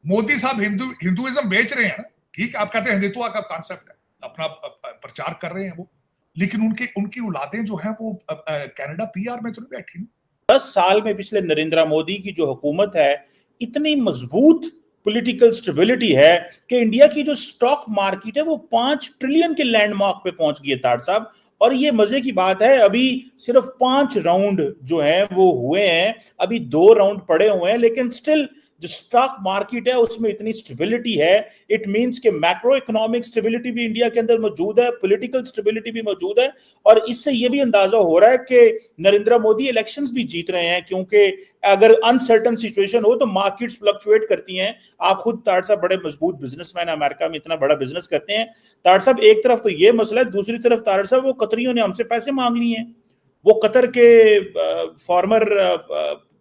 मोदी साहब हिंदुइज्म बेच रहे हैं ना, ठीक, आप कहते हैं हिंदुत्व का कॉन्सेप्ट है, अपना प्रचार कर रहे हैं वो, लेकिन उनकी उनकी औलादें जो है वो कनाडा पीआर में तो नहीं बैठी ना। 10 साल में पिछले नरेंद्र मोदी की जो हुकूमत है, इतनी मजबूत पॉलिटिकल स्टेबिलिटी है कि इंडिया की जो स्टॉक मार्केट है वो 5 ट्रिलियन के लैंडमार्क पे पहुंच गई है तार साहब। और ये मजे की बात है, अभी सिर्फ 5 राउंड जो है वो हुए हैं, अभी 2 राउंड पड़े हुए हैं, लेकिन स्टिल जो स्टॉक मार्केट है उसमें इतनी स्टेबिलिटी है। इट मींस कि मैक्रो इकोनॉमिक स्टेबिलिटी भी इंडिया के अंदर मौजूद है, पॉलिटिकल स्टेबिलिटी भी मौजूद है। और इससे यह भी अंदाजा हो रहा है कि नरेंद्र मोदी इलेक्शंस भी जीत रहे हैं, क्योंकि अगर अनसर्टन सिचुएशन हो तो मार्केट्स फ्लक्चुएट करती हैं। आप खुद ताड़ साहब बड़े मजबूत बिजनेसमैन, अमेरिका में इतना बड़ा बिजनेस करते हैं। ताड़ साहब एक तरफ तो ये मसला है, दूसरी तरफ ताड़ साहब वो कतरियों ने हमसे पैसे मांग लिए हैं। वो कतर के फॉर्मर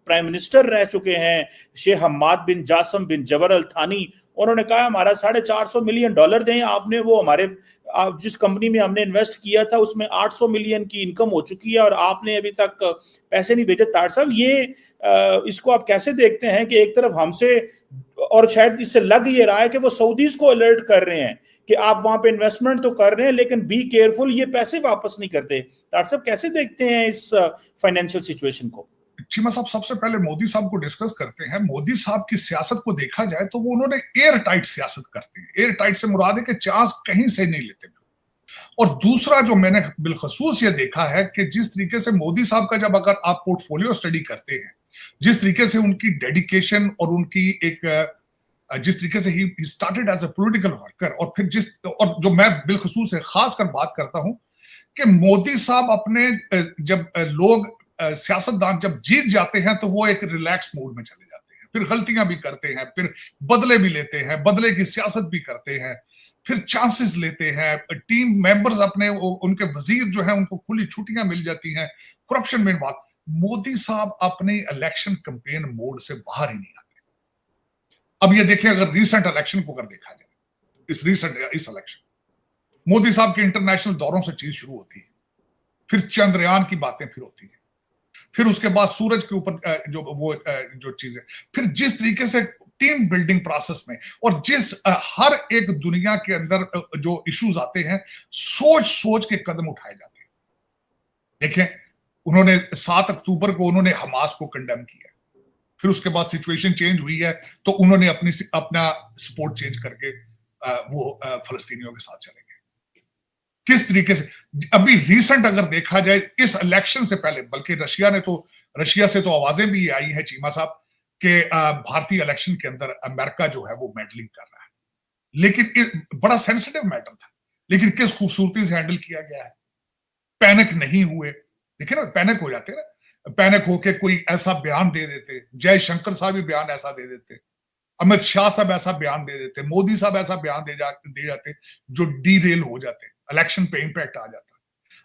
प्राइम मिनिस्टर रह चुके हैं शेख हम्माद बिन जासम बिन जबर अल थानी, उन्होंने कहा हमारा $450 मिलियन दें आपने। वो हमारे जिस कंपनी में हमने इन्वेस्ट किया था उसमें 800 मिलियन की इनकम हो चुकी है और आपने अभी तक पैसे नहीं भेजे। ताड़ साहब ये इसको आप कैसे देखते हैं कि एक तरफ हमसे, और शायद इससे लग ये रहा है कि वो सऊदीज को अलर्ट कर रहे हैं कि आप वहां पे इन्वेस्टमेंट तो कर रहे हैं लेकिन बी केयरफुल, ये पैसे वापस नहीं करते। ताड़ साहब कैसे देखते हैं इस फाइनेंशियल सिचुएशन को? चीमा साहब, सबसे पहले मोदी साहब को डिस्कस करते हैं। मोदी साहब की सियासत को देखा जाए तो वो उन्होंने एयर टाइट सियासत करते हैं। एयर टाइट से मुराद है कि चांस कहीं से नहीं लेते। और दूसरा जो मैंने बिलखसूस ये देखा है कि जिस तरीके से मोदी साहब का, जब अगर आप पोर्टफोलियो स्टडी करते हैं, जिस तरीके से उनकी डेडिकेशन और उनकी एक जिस तरीके से ही started as a political worker, और फिर और जो मैं बिलखसूस है खासकर बात करता हूं कि मोदी साहब अपने जब लोग सियासतदान जब जीत जाते हैं तो वो एक रिलैक्स मूड में चले जाते हैं, फिर गलतियां भी करते हैं, फिर बदले भी लेते हैं, बदले की सियासत भी करते हैं, फिर चांसेस लेते हैं, टीम मेंबर्स अपने उनके वजीर जो है उनको खुली छुट्टियां मिल जाती हैं, करप्शन में बात। मोदी साहब अपने इलेक्शन कैंपेन मोड से बाहर ही नहीं आते। अब ये देखिए, अगर रीसेंट इलेक्शन को अगर देखा जाए, इस इलेक्शन मोदी साहब के इंटरनेशनल दौरों से चीज शुरू होती है, फिर चंद्रयान की बातें फिर होती है, फिर उसके बाद सूरज के ऊपर जो चीजें, फिर जिस तरीके से टीम बिल्डिंग प्रोसेस में, और जिस हर एक दुनिया के अंदर जो इश्यूज आते हैं, सोच सोच के कदम उठाए जाते हैं। देखें, उन्होंने 7 अक्टूबर को उन्होंने हमास को कंडेम किया, फिर उसके बाद सिचुएशन चेंज हुई है तो उन्होंने अपना सपोर्ट चेंज करके वो फलस्तीनियों के साथ चले गए। किस तरीके से अभी रिसेंट अगर देखा जाए इस इलेक्शन से पहले, बल्कि रशिया से तो आवाजें भी आई है चीमा साहब कि भारतीय इलेक्शन के अंदर अमेरिका जो है वो मेडलिंग कर रहा है, लेकिन बड़ा सेंसिटिव मैटर था, लेकिन किस खूबसूरती से हैंडल किया गया है। पैनिक नहीं हुए। देखिए ना, पैनिक हो जाते ना, पैनिक होके कोई ऐसा बयान दे देते, जयशंकर साहब भी बयान ऐसा दे देते, अमित शाह साहब ऐसा बयान दे देते, मोदी साहब ऐसा बयान दे जाते जो डीरेल हो जाते, इलेक्शन पे इंपैक्ट आ जाता।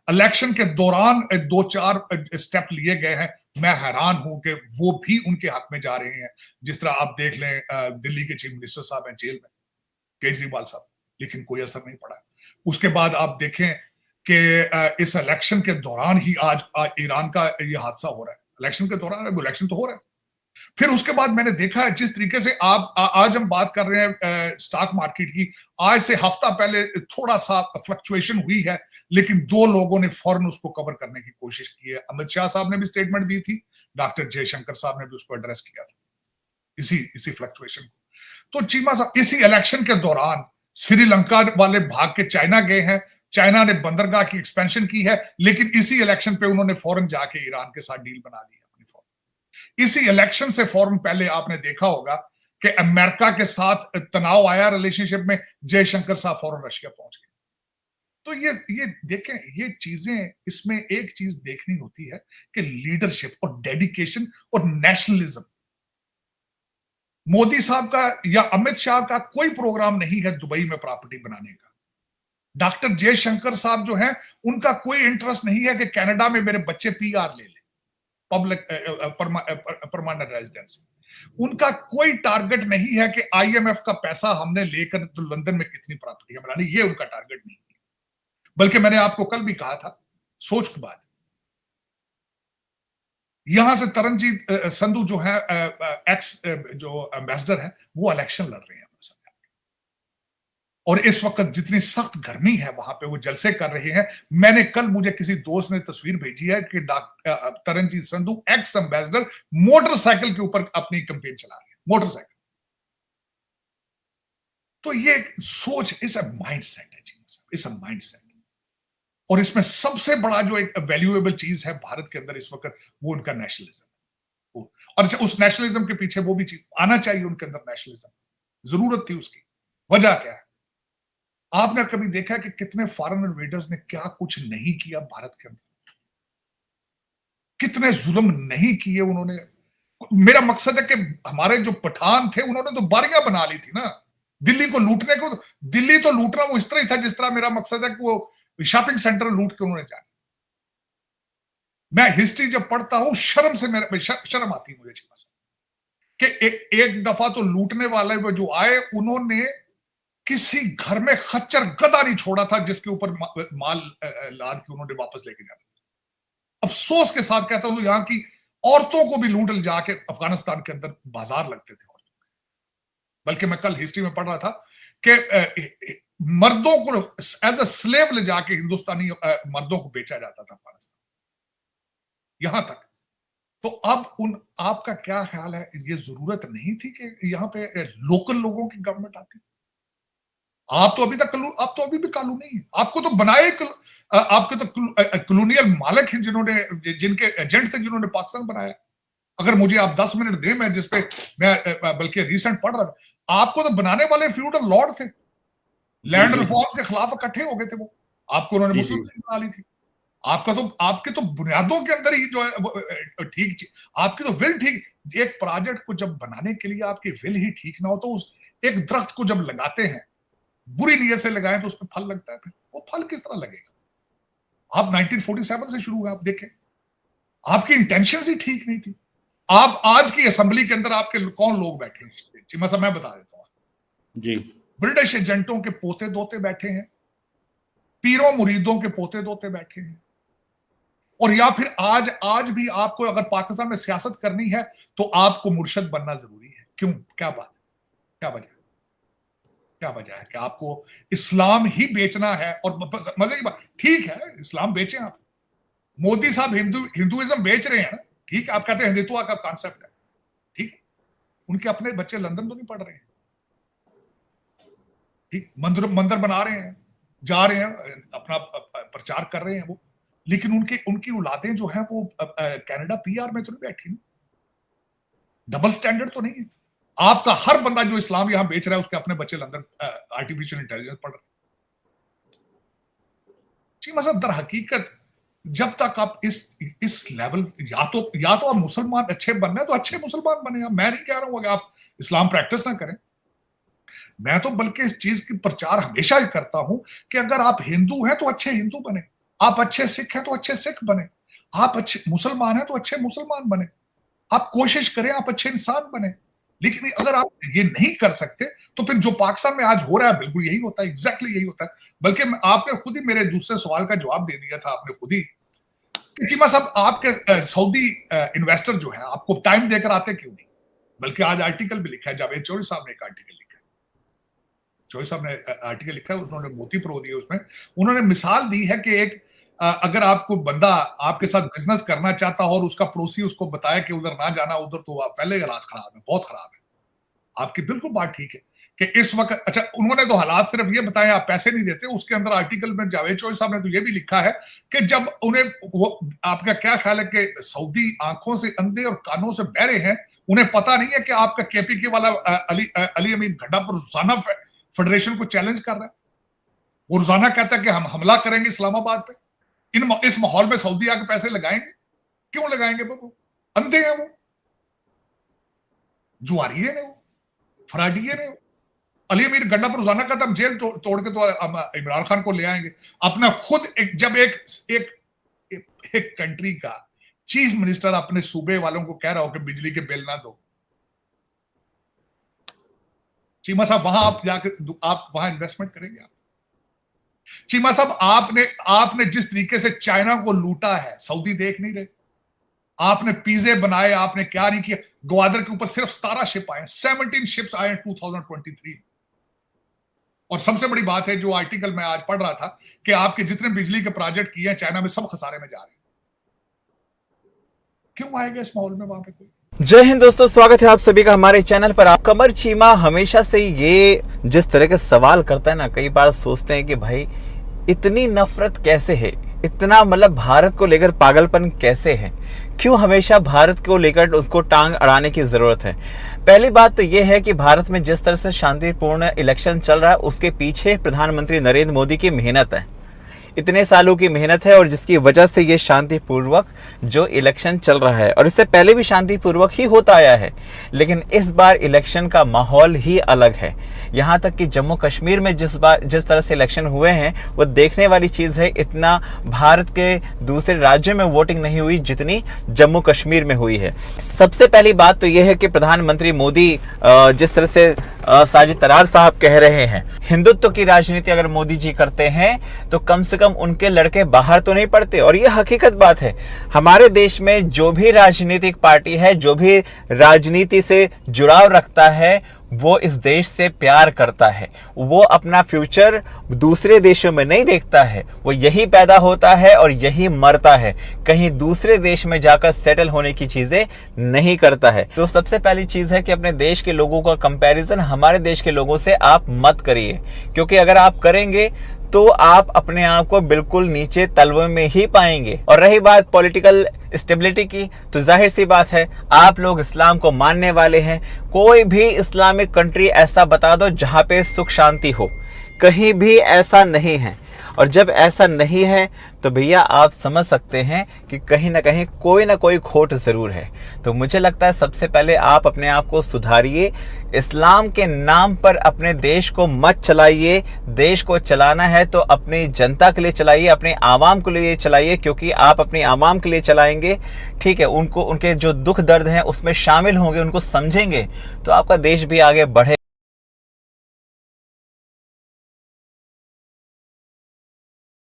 इलेक्शन के दौरान 2-4 स्टेप लिए गए हैं, मैं हैरान हूं कि वो भी उनके हक में जा रहे हैं। जिस तरह आप देख लें, दिल्ली के चीफ मिनिस्टर साहब हैं जेल में, केजरीवाल साहब, लेकिन कोई असर नहीं पड़ा। उसके बाद आप देखें कि इस इलेक्शन के दौरान ही आज ईरान का ये हादसा हो रहा है। इलेक्शन के दौरान, इलेक्शन तो हो रहा है। फिर उसके बाद मैंने देखा है जिस तरीके से आज हम बात कर रहे हैं स्टॉक मार्केट की, आज से हफ्ता पहले थोड़ा सा फ्लक्चुएशन हुई है, लेकिन 2 लोगों ने फौरन उसको कवर करने की कोशिश की है। अमित शाह साहब ने भी स्टेटमेंट दी थी, डॉक्टर जयशंकर साहब ने भी उसको एड्रेस किया था, इसी फ्लक्चुएशन को। तो चीमा साहब, इसी इलेक्शन के दौरान श्रीलंका वाले भाग के चाइना गए हैं, चाइना ने बंदरगाह की एक्सपेंशन की है, लेकिन इसी इलेक्शन पे उन्होंने फौरन जाके ईरान के साथ डील बना ली। इसी इलेक्शन से फौरन पहले आपने देखा होगा कि अमेरिका के साथ तनाव आया रिलेशनशिप में, जयशंकर साहब फौरन रशिया पहुंच गए। तो ये देखें, ये चीजें, इसमें एक चीज देखनी होती है कि लीडरशिप और डेडिकेशन और नेशनलिज्म। मोदी साहब का या अमित शाह का कोई प्रोग्राम नहीं है दुबई में प्रॉपर्टी बनाने का। डॉक्टर जयशंकर साहब जो है, उनका कोई इंटरेस्ट नहीं है कि कनाडा में मेरे बच्चे पीआर ले लें, पब्लिक परमानेंट रेजिडेंसी। उनका कोई टारगेट नहीं है कि आईएमएफ का पैसा हमने लेकर तो लंदन में कितनी प्रॉपर्टी बनानी, ये उनका टारगेट नहीं है। बल्कि मैंने आपको कल भी कहा था, सोच की बात, यहां से तरनजीत संधू जो है एक्स जो एम्बेसडर है, वो इलेक्शन लड़ रहे हैं। और इस वक्त जितनी सख्त गर्मी है वहां पे वो जलसे कर रहे हैं। मैंने कल, मुझे किसी दोस्त ने तस्वीर भेजी है कि Taranjit Sandhu ex ambassador motorcycle के ऊपर अपनी कैंपेन चला रहे हैं, मोटरसाइकिल। तो ये सोच इस माइंड सेट है जी, इस माइंड सेट। और इसमें सबसे बड़ा जो एक वैल्यूएबल चीज है भारत के अंदर इस वक्त, वो उनका नेशनलिज्म। और उस नेशनलिज्म के पीछे वो भी चीज आना चाहिए उनके अंदर, नेशनलिज्म जरूरत थी उसकी। वजह क्या है? आपने कभी देखा कि कितने फॉरेन इन्वेडर्स ने क्या कुछ नहीं किया भारत के अंदर, कितने जुल्म नहीं किए उन्होंने। मेरा मकसद है कि हमारे जो पठान थे उन्होंने तो बारियां बना ली थी ना दिल्ली को लूटने को। दिल्ली तो लूटना वो इस तरह ही था जिस तरह मेरा मकसद है कि वो शॉपिंग सेंटर लूट के उन्होंने जाना। मैं हिस्ट्री जब पढ़ता हूं शर्म से मेरे शर्म आती है मुझे कि एक दफा तो लूटने वाले वो जो आए, उन्होंने किसी घर में खच्चर गदा नहीं छोड़ा था जिसके ऊपर माल लाद के उन्होंने वापस लेके जाना। अफसोस के साथ कहता हूं, यहां की औरतों को भी लूट जाके अफगानिस्तान के अंदर बाजार लगते थे औरतों। बल्कि मैं कल हिस्ट्री में पढ़ रहा था कि मर्दों को एज ए स्लेव ले जाके हिंदुस्तानी मर्दों को बेचा जाता था अफगानिस्तान, यहां तक। तो अब आपका क्या ख्याल है, ये जरूरत नहीं थी कि यहां पे लोकल लोगों की गवर्नमेंट आती? आप तो अभी भी कानूनी है। आपको तो बनाए आपके तो कॉलोनियल मालिक हैं जिनके एजेंट थे जिन्होंने पाकिस्तान बनाया। अगर मुझे आप 10 मिनट दें, मैं जिसपे मैं बल्कि रिसेंट पढ़ रहा था, आपको तो बनाने वाले फ्यूडल लॉर्ड थे, लैंड रिफॉर्म के खिलाफ इकट्ठे हो गए थे वो। आपको उन्होंने मुस्लिम लीग बना ली थी। आपके तो बुनियादों के अंदर ही जो है ठीक, आपकी तो विल ठीक। एक प्रोजेक्ट को जब बनाने के लिए आपकी विल ही ठीक ना हो तो उस एक दरख्त को जब लगाते हैं, बुरी नीयत से लगाएं तो उस पर फल लगता है, फिर वो फल किस तरह लगेगा? आप 1947 से शुरू हुआ, आप देखें, आपकी इंटेंशन ही ठीक नहीं थी। आप आज की असेंबली के अंदर आपके कौन लोग बैठे हैं? चीमा साहब मैं बता देता हूं जी। ब्रिटिश एजेंटों के पोते दोते बैठे हैं, पीरों मुरीदों के पोते दोते बैठे हैं। और या फिर आज भी आपको अगर पाकिस्तान में सियासत करनी है तो आपको मुर्शद बनना जरूरी है। क्यों? क्या बात, क्या वजह है कि आपको इस्लाम ही बेचना है? और मजे की बात, ठीक है इस्लाम बेचें आप, मोदी साहब हिंदुइज्म बेच रहे हैं ना, ठीक है। आप कहते हैं हिंदुत्व का कॉन्सेप्ट है, ठीक है। उनके अपने बच्चे लंदन तो नहीं पढ़ रहे हैं, ठीक, मंदिर बना रहे हैं, जा रहे हैं, अपना प्रचार कर रहे हैं वो, लेकिन उनकी औलादें जो हैं वो कनाडा पीआर में तो नहीं बैठी ना। डबल स्टैंडर्ड तो नहीं है। आपका हर बंदा जो इस्लाम यहां बेच रहा है उसके अपने बच्चे लंदन आर्टिफिशियल इंटेलिजेंस पढ़ रहे हैं। मतलब दर हकीकत जब तक आप इस लेवल, या तो आप मुसलमान अच्छे बनना है तो अच्छे मुसलमान बने। मैं नहीं कह रहा हूं कि आप इस्लाम प्रैक्टिस ना करें, मैं तो बल्कि इस चीज की प्रचार हमेशा ही करता हूं कि अगर आप हिंदू हैं तो अच्छे हिंदू बने, आप अच्छे सिख हैं तो अच्छे सिख बने, आप अच्छे मुसलमान हैं तो अच्छे मुसलमान बने, आप कोशिश करें आप अच्छे इंसान बने। लेकिन अगर आप ये नहीं कर सकते तो फिर जो पाकिस्तान में आज हो रहा है बिल्कुल यही होता है, एग्जैक्टली यही होता है। बल्कि आपने खुद ही मेरे दूसरे सवाल का जवाब दे दिया था आपने खुद ही कि चीमा साहब आपके सऊदी इन्वेस्टर जो है आपको टाइम देकर आते क्यों नहीं? बल्कि आज आर्टिकल भी लिखा है, जावेद चौधरी साहब ने एक आर्टिकल लिखा है, चौधरी साहब ने आर्टिकल लिखा है, उन्होंने मोती प्रो दिए, उसमें उन्होंने मिसाल दी है कि एक अगर आपको बंदा आपके साथ बिजनेस करना चाहता हो और उसका पड़ोसी उसको बताया कि उधर ना जाना, उधर तो पहले हालात खराब है, बहुत खराब है। आपकी बिल्कुल बात ठीक है कि इस वक्त, अच्छा उन्होंने तो हालात सिर्फ ये बताया आप पैसे नहीं देते, उसके अंदर आर्टिकल में जावेद चौधरी साहब ने तो ये भी लिखा है कि जब उन्हें वो, आपका क्या ख्याल है कि सऊदी आंखों से अंधे और कानों से बहरे हैं, उन्हें पता नहीं है कि आपका केपीके वाला अली अमीन गड्ढा पर रोजाना फेडरेशन को चैलेंज कर रहा है, वो रोजाना कहता है कि हम हमला करेंगे इस्लामाबाद पे। इस माहौल में सऊदी आके पैसे लगाएंगे? क्यों लगाएंगे? वो अंधे हैं, वो जुआरिये ने, वो फराडिये ने। अली अमीर गड्ढा पर रोजाना कहता हम जेल तोड़ के तो इमरान खान को ले आएंगे। अपना खुद जब एक कंट्री का चीफ मिनिस्टर अपने सूबे वालों को कह रहा हो कि बिजली के बिल ना दो, चीमा साहब वहां आप जाकर आप वहां इन्वेस्टमेंट करेंगे? आप चीमा साहब आपने जिस तरीके से चाइना को लूटा है, सऊदी देख नहीं रहे? आपने पिज़्ज़े बनाए, आपने क्या नहीं किया। ग्वादर के ऊपर सिर्फ 17 शिप आए, 17 शिप्स आए 2023। और सबसे बड़ी बात है, जो आर्टिकल मैं आज पढ़ रहा था, कि आपके जितने बिजली के प्रोजेक्ट किए हैं चाइना में, सब खसारे में जा रहे हैं। क्यों आएगा इस माहौल में वहां पे कोई? जय हिंद दोस्तों, स्वागत है आप सभी का हमारे चैनल पर। आप कमर चीमा हमेशा से ये जिस तरह के सवाल करता है ना, कई बार सोचते हैं कि भाई इतनी नफरत कैसे है, इतना मतलब भारत को लेकर पागलपन कैसे है, क्यों हमेशा भारत को लेकर उसको टांग अड़ाने की जरूरत है। पहली बात तो यह है कि भारत में जिस तरह से शांतिपूर्ण इलेक्शन चल रहा है, उसके पीछे प्रधानमंत्री नरेंद्र मोदी की मेहनत है, इतने सालों की मेहनत है, और जिसकी वजह से ये शांतिपूर्वक जो इलेक्शन चल रहा है, और इससे पहले भी शांतिपूर्वक ही होता आया है, लेकिन इस बार इलेक्शन का माहौल ही अलग है। यहाँ तक कि जम्मू कश्मीर में जिस तरह से इलेक्शन हुए हैं, वो देखने वाली चीज़ है। इतना भारत के दूसरे राज्यों में वोटिंग नहीं हुई जितनी जम्मू कश्मीर में हुई है। सबसे पहली बात तो यह है कि प्रधानमंत्री मोदी जिस तरह से साजिद तरार साहब कह रहे हैं, हिंदुत्व की राजनीति अगर मोदी जी करते हैं तो कम से कम उनके लड़के बाहर तो नहीं पड़ते। और यह हकीकत बात है, हमारे देश में जो भी राजनीतिक पार्टी है, जो भी राजनीति से जुड़ाव रखता है, वो इस देश से प्यार करता है। वो अपना फ्यूचर दूसरे देशों में नहीं देखता है, वो यही पैदा होता है और यही मरता है, कहीं दूसरे देश में जाकर सेटल होने की चीजें नहीं करता है। तो सबसे पहली चीज है कि अपने देश के लोगों का कंपैरिजन हमारे देश के लोगों से आप मत करिए, क्योंकि अगर आप करेंगे तो आप अपने आप को बिल्कुल नीचे तलवे में ही पाएंगे। और रही बात पॉलिटिकल स्टेबिलिटी की, तो जाहिर सी बात है, आप लोग इस्लाम को मानने वाले हैं। कोई भी इस्लामिक कंट्री ऐसा बता दो जहां पे सुख शांति हो, कहीं भी ऐसा नहीं है। और जब ऐसा नहीं है तो भैया आप समझ सकते हैं कि कहीं ना कहीं कोई ना कोई खोट ज़रूर है। तो मुझे लगता है सबसे पहले आप अपने आप को सुधारिए। इस्लाम के नाम पर अपने देश को मत चलाइए। देश को चलाना है तो अपनी जनता के लिए चलाइए, अपने आवाम के लिए चलाइए, क्योंकि आप अपनी आवाम के लिए चलाएंगे, ठीक है, उनको उनके जो दुख दर्द हैं उसमें शामिल होंगे, उनको समझेंगे, तो आपका देश भी आगे बढ़े।